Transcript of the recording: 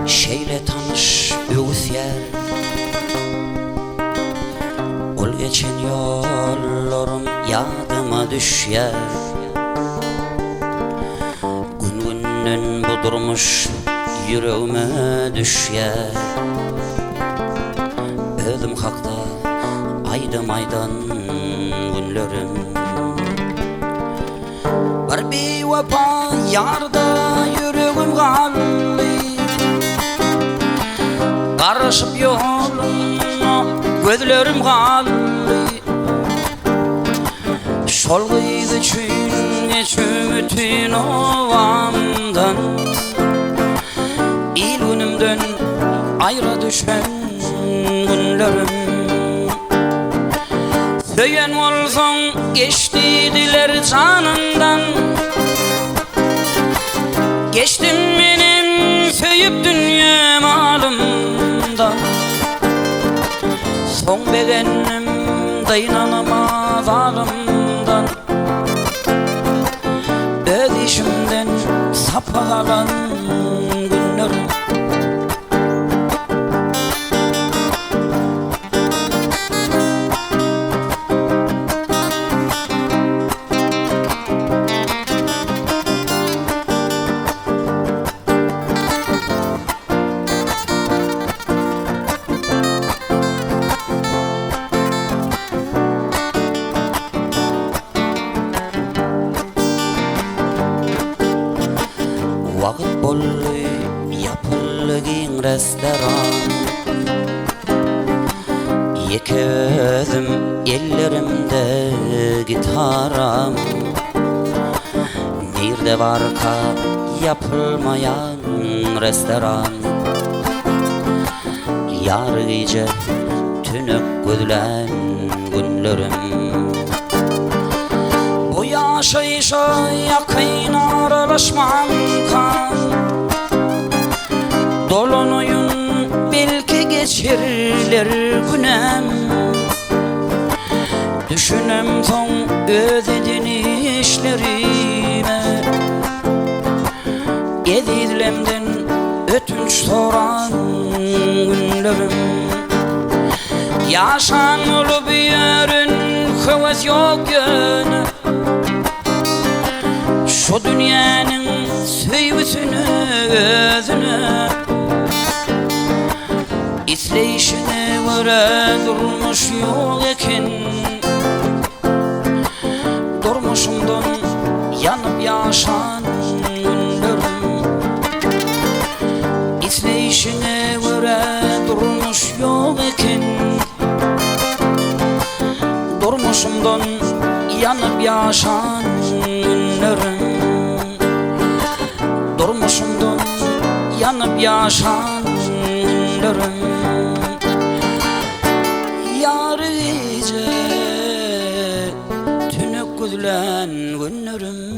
Şeyle tanış öğüt yer, ol geçen yollarım yadıma düşer. Gün günden budurmuş yüreğime düşer. Öldüm hakta aydım aydan günlerim. Var bir vefa yarda yüreğim kaldı. Karışıp yoluna gözlerim kaldı. Şol kıydı için geçim bütün ovamdan. İl önümden ayrı düşen günlerim. Söylen olsan geçtiler canından. Geçtim benim söyüp dünya malımdan. Son bedenim dayanamaz alımdan. Öz işimden sapılan günlerim. Vakit bollu yapılgın restoran. Yeke özüm ellerimde gitaram. Nerede var ka yapılmayan restoran. Yar gece tünük gözlen günlerim. Bu yaşayışa yakın aralaşmam kan. Dolanayım belki geçirler günem. Düşünem son öz edinişlerime. Edilemden ötünç soran günlerim. Yaşan olup yarın hevas yok yönü. Şu dünyanın sevgisini özünü. İsleyişine göre durmuş yok ekin. Durmuşumdan yanıp yaşan günlerim. İsleyişine göre durmuş yok ekin. Durmuşumdan yanıp yaşan günlerim. Durmuşumdan yanıp yaşan günlerim. Yar gece tünük gözlen günlerim.